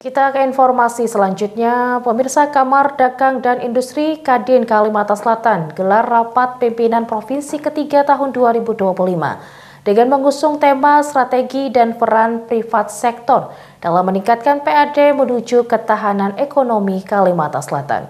Kita ke informasi selanjutnya, pemirsa Kamar Dagang dan Industri Kadin Kalimantan Selatan gelar rapat pimpinan Provinsi ketiga tahun 2025 dengan mengusung tema strategi dan peran privat sektor dalam meningkatkan PAD menuju ketahanan ekonomi Kalimantan Selatan.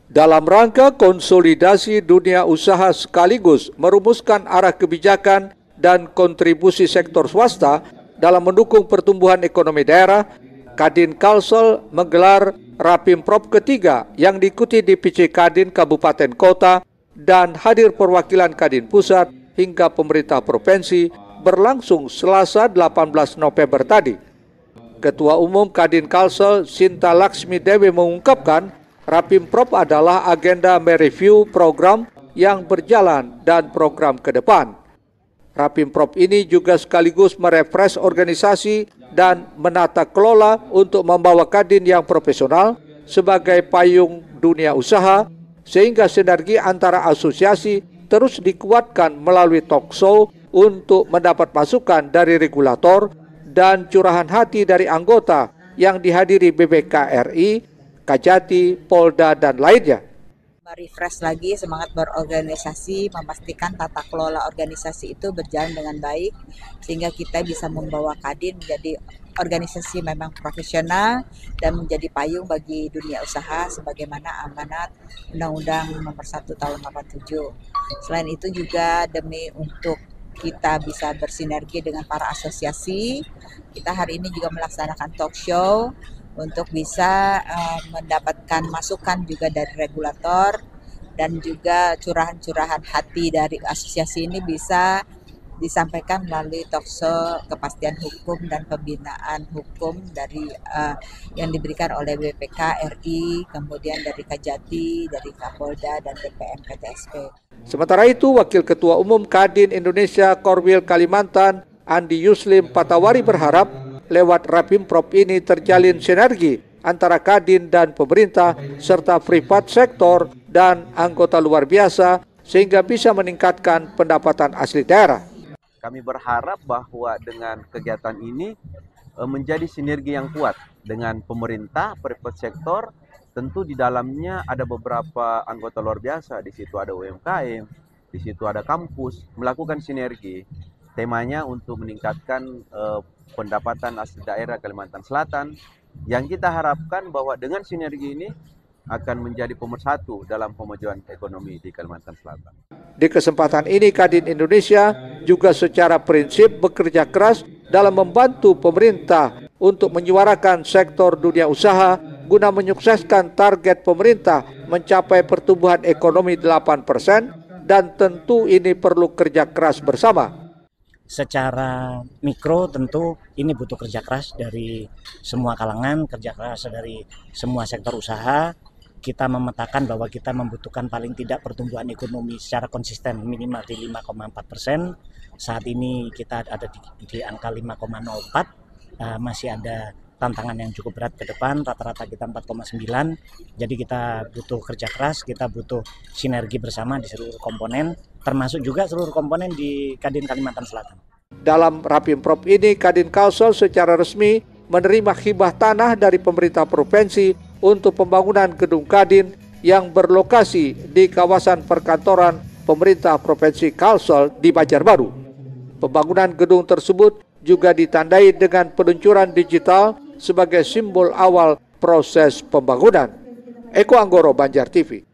Dalam rangka konsolidasi dunia usaha sekaligus merumuskan arah kebijakan dan kontribusi sektor swasta dalam mendukung pertumbuhan ekonomi daerah, Kadin Kalsel menggelar Rapimprop ketiga yang diikuti di PC Kadin Kabupaten Kota dan hadir perwakilan Kadin Pusat hingga pemerintah provinsi berlangsung Selasa 18 November tadi. Ketua Umum Kadin Kalsel Sinta Laksmi Dewi mengungkapkan Rapimprop adalah agenda mereview program yang berjalan dan program ke depan. Rapimprop ini juga sekaligus merefresh organisasi dan menata kelola untuk membawa Kadin yang profesional sebagai payung dunia usaha, sehingga sinergi antara asosiasi terus dikuatkan melalui talkshow untuk mendapat masukan dari regulator dan curahan hati dari anggota yang dihadiri BBKRI, Kajati, Polda, dan lainnya. Refresh lagi semangat berorganisasi, memastikan tata kelola organisasi itu berjalan dengan baik sehingga kita bisa membawa Kadin menjadi organisasi memang profesional dan menjadi payung bagi dunia usaha sebagaimana amanat Undang-Undang Nomor 1 Tahun 87. Selain itu juga demi untuk kita bisa bersinergi dengan para asosiasi, kita hari ini juga melaksanakan talk show untuk bisa mendapatkan masukan juga dari regulator dan juga curahan-curahan hati dari asosiasi ini bisa disampaikan melalui talkshow kepastian hukum dan pembinaan hukum dari yang diberikan oleh BPK RI, kemudian dari Kajati, dari Kapolda dan BPM PTSP. Sementara itu, Wakil Ketua Umum Kadin Indonesia Korwil Kalimantan Andi Yuslim Patawari berharap lewat Rapimprop ini terjalin sinergi antara Kadin dan pemerintah serta privat sektor dan anggota luar biasa sehingga bisa meningkatkan pendapatan asli daerah. Kami berharap bahwa dengan kegiatan ini menjadi sinergi yang kuat dengan pemerintah, privat sektor, tentu di dalamnya ada beberapa anggota luar biasa, di situ ada UMKM, di situ ada kampus, melakukan sinergi. Temanya untuk meningkatkan pendapatan asli daerah Kalimantan Selatan, yang kita harapkan bahwa dengan sinergi ini akan menjadi pemersatu dalam pemajuan ekonomi di Kalimantan Selatan. Di kesempatan ini Kadin Indonesia juga secara prinsip bekerja keras dalam membantu pemerintah untuk menyuarakan sektor dunia usaha guna menyukseskan target pemerintah mencapai pertumbuhan ekonomi 8% dan tentu ini perlu kerja keras bersama. Secara mikro tentu ini butuh kerja keras dari semua kalangan, kerja keras dari semua sektor usaha. Kita memetakan bahwa kita membutuhkan paling tidak pertumbuhan ekonomi secara konsisten minimal di 5,4%. Saat ini kita ada di angka 5,04, masih ada tantangan yang cukup berat ke depan, rata-rata kita 4,9. Jadi kita butuh kerja keras, kita butuh sinergi bersama di seluruh komponen, termasuk juga seluruh komponen di Kadin Kalimantan Selatan. Dalam Rapimprop ini, Kadin Kalsel secara resmi menerima hibah tanah dari pemerintah provinsi untuk pembangunan gedung Kadin yang berlokasi di kawasan perkantoran pemerintah Provinsi Kalsel di Banjarbaru. Pembangunan gedung tersebut juga ditandai dengan peluncuran digital sebagai simbol awal proses pembangunan. Eko Anggoro, Banjar TV.